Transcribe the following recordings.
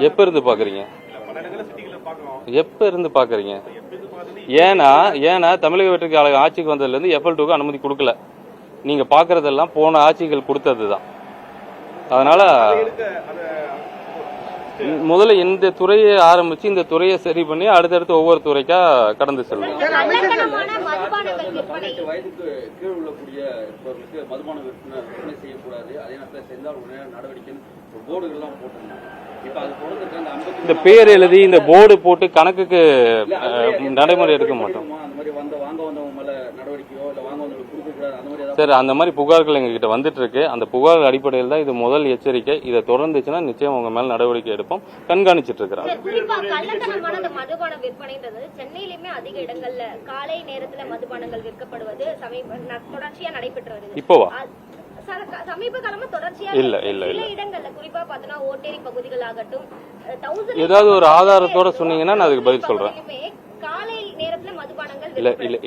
எப்ப இருந்து பாக்குறீங்க? எப்ப இருந்து பாக்குறீங்க? ஏன்னா தமிழக வெற்றி கழக ஆட்சிக்கு வந்ததுல இருந்து FL2க்கு அனுமதி கொடுக்கல. நீங்க பாக்குறதெல்லாம் போன ஆட்சிகள் கொடுத்ததுதான். அதனால முதல்ல இந்த துறையை ஆரம்பிச்சு இந்த துறையை சரி பண்ணி அடுத்தடுத்து ஒவ்வொரு துறைக்கா கடந்து செல்லும். வயதுக்கு கீழ் உள்ளக்கூடிய மதுபான விற்பனை செய்யக்கூடாது, அதே நேரத்தில் செஞ்சால் உடனே நடவடிக்கை போர்டுகள்லாம் போட்டிருந்தாங்க. இந்த பேர் எழுதி இந்த போர்டு போட்டு கணக்குக்கு நடைமுறை எடுக்க மாட்டோம். சரி, அந்த மாதிரி புகார்கள் எங்ககிட்ட வந்துட்டு இருக்கு. அந்த புகார் அடிப்படையில் தான் இது முதல் எச்சரிக்கை. இதை தொடர்ந்துச்சுன்னா நிச்சயம் உங்க மேல நடவடிக்கை எடுப்போம். கண்காணிச்சிட்டு இருக்கிறாங்க. மதுபான விற்பனைன்றது சென்னையிலுமே அதிக இடங்கள்ல காலை நேரத்துல மதுபானங்கள் விற்கப்படுவது தொடர்ச்சியா நடைபெற்று வருது. இப்போவா? சமீப காலமா தொடர்ச்சியா இல்ல இடங்கள்ல குறிப்பா பார்த்தோம்னா ஓட்டேரி பகுதிகள் ஆகட்டும், ஏதாவது ஒரு ஆதாரத்தோட சொன்னீங்கன்னா நான் அதுக்கு பதில் சொல்றேன். காலை நேரத்துல மதுபானங்கள்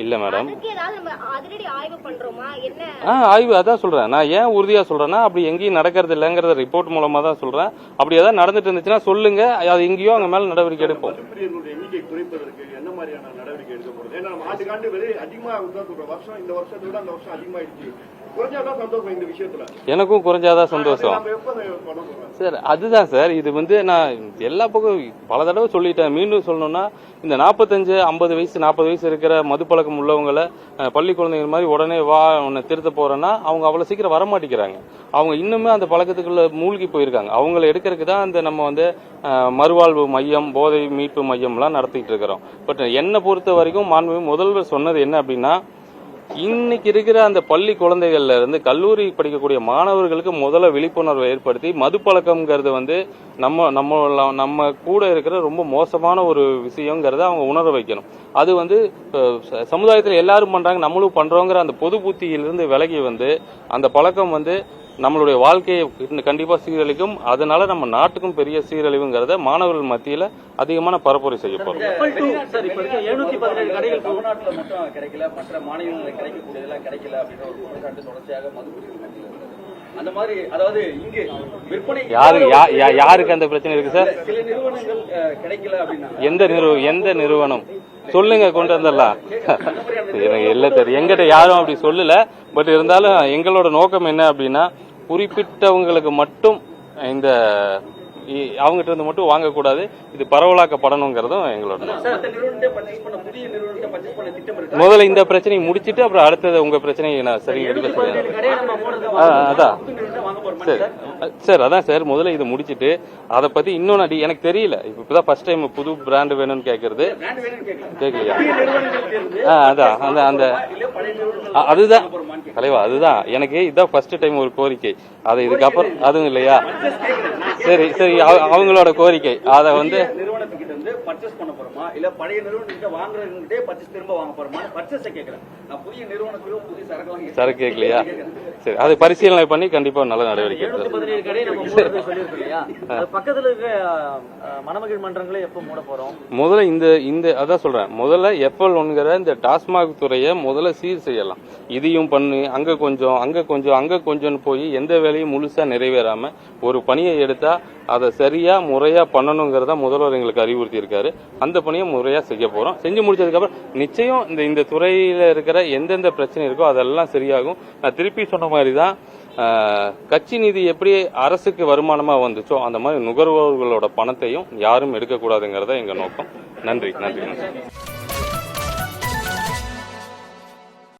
இல்ல மேடம், அதிரடி ஆய்வு பண்றோமா என்ன? ஆய்வு அதான் சொல்றேன். நான் ஏன் உறுதியா சொல்றேன்னா அப்படி எங்கேயும் நடக்கிறது இல்லங்கிறத ரிப்போர்ட் மூலமா தான் சொல்றேன். அப்படி ஏதாவது நடந்துட்டு இருந்துச்சுன்னா சொல்லுங்க, அது எங்கேயோ அங்க மேல நடவடிக்கை எடுப்போம். எண்ணிக்கை குறைப்பதற்கு என்ன மாதிரியான நடவடிக்கை எடுக்கப்படுது? ஏன்னா ஆண்டுக்காண்டு விலை அதிகமா வருஷம் இந்த வருஷத்தை விட அந்த வருஷம் அதிகமாயிடுச்சு. எனக்கும் குறைஞ்சாதான் சந்தோஷம் சார். அதுதான் சார், இது நான் எல்லா பக்கம் பல தடவை சொல்லிட்டேன். மீண்டும் சொல்லணும்னா இந்த 45-50 வயசு 40 வயசு இருக்கிற மது பழக்கம் உள்ளவங்களை பள்ளி குழந்தைகள் மாதிரி உடனே வா உன்னை திருத்த போறேன்னா அவங்க அவ்வளவு சீக்கிரம் வரமாட்டேங்கிறாங்க. அவங்க இன்னுமே அந்த பழக்கத்துக்குள்ள மூழ்கி போயிருக்காங்க. அவங்களை எடுக்கிறதுக்கு தான் இந்த நம்ம மறுவாழ்வு மையம், போதை மீட்பு மையம்லாம் நடத்திட்டு இருக்கிறோம். பட் என்னை பொறுத்த வரைக்கும் மாண்புமிகு முதல்வர் சொன்னது என்ன அப்படின்னா, இன்னைக்கு இருக்கிற அந்த பள்ளி குழந்தைகள்ல இருந்து கல்லூரி படிக்கக்கூடிய மாணவர்களுக்கு முதல்ல விழிப்புணர்வை ஏற்படுத்தி மது பழக்கம்ங்கிறது நம்ம கூட இருக்கிற ரொம்ப மோசமான ஒரு விஷயங்கிறத அவங்க உணர வைக்கணும். அது சமுதாயத்தில் எல்லாரும் பண்றாங்க, நம்மளும் பண்றோங்கிற அந்த பொது புத்தியிலிருந்து விலகி அந்த பழக்கம் நம்மளுடைய வாழ்க்கையை கண்டிப்பா சீரழிக்கும். அதனால நம்ம நாட்டுக்கும் பெரிய சீரழிவுங்கிறத மாணவர்கள் மத்தியில அதிகமான பரப்புரை செய்ய போறோம். யாருக்கு அந்த பிரச்சனை இருக்கு சார்? எந்த நிறுவனம் சொல்லுங்க, கொண்டு வந்துடலாம். எனக்கு இல்ல தெரியும், எங்கிட்ட யாரும் அப்படி சொல்லல. பட் இருந்தாலும் எங்களோட நோக்கம் என்ன அப்படின்னா, குறிப்பிட்டவங்களுக்கு மட்டும் இந்த அவங்ககிட்ட இருந்து மட்டும் வாங்கக்கூடாது, இது பரவலாக்கப்படணுங்கிறதும் எங்களோட. முதல்ல இந்த பிரச்சனையை முடிச்சிட்டு அப்புறம் அடுத்தது உங்க பிரச்சனையை நான் சரி எடுக்க சொல்றேன். அதான் சார், அதான் சார், முதல்ல இதை முடிச்சிட்டு அதை பத்தி இன்னொன்னு எனக்கு தெரியல. இப்பதான் ஃபர்ஸ்ட் டைம் புது பிராண்ட் வேணும்னு கேக்குறது. கேட்கலையா? அதான் அந்த அதுதான் தலைவா, அதுதான் எனக்கு இதான் ஃபர்ஸ்ட் டைம் ஒரு கோரிக்கை. அதை இதுக்கப்புறம் அதுவும் இல்லையா? சரி சரி, அவங்களோட கோரிக்கை. அதை நிறுவனத்துக்கிட்ட பர்ச்சேஸ் பண்ண போறோமா இல்ல பழைய நிறுவனத்துக்கிட்ட வாங்குறவங்ககிட்டே பர்ச்சேஸ் திரும்ப வாங்க போறோமா? பர்ச்சேஸ் கேக்குறேன். நான் புதிய நிறுவனத்திலும் புதிய சரக்கு கேட்கலையா? சரி, அது பரிசீலனை பண்ணி கண்டிப்பா நல்ல நடவடிக்கை. பக்கத்துல இருக்க மணமகள் மன்றங்களை எப்ப மூட போறோம்? முதல்ல இந்த அதான் சொல்றேன், முதல்ல FL1ங்கிற இந்த டாஸ்மாக் துறையை முதல்ல சீர் செய்யலாம். இதையும் பண்ணி அங்க கொஞ்சம் போய் எந்த வேலையும் முழுசா நிறைவேறாம ஒரு பணியை எடுத்தா அதை சரியா முறையா பண்ணணுங்கிறத முதல்வர் எங்களுக்கு அறிவுறுத்தி இருக்காரு. அந்த பணியை முறையா செய்ய போறோம். செஞ்சு முடிச்சதுக்கு அப்புறம் நிச்சயம் இந்த துறையில இருக்கிற எந்தெந்த பிரச்சனை இருக்கோ அதெல்லாம் சரியாகும். நான் திருப்பி சொன்ன மாதிரிதான், கட்சி நிதி எப்படி அரசுக்கு வருமானமா வந்துச்சோ அந்த மாதிரி நுகர்வோர்களோட பணத்தையும் யாரும் எடுக்கக்கூடாதுங்கிறத எங்க நோக்கம். நன்றி.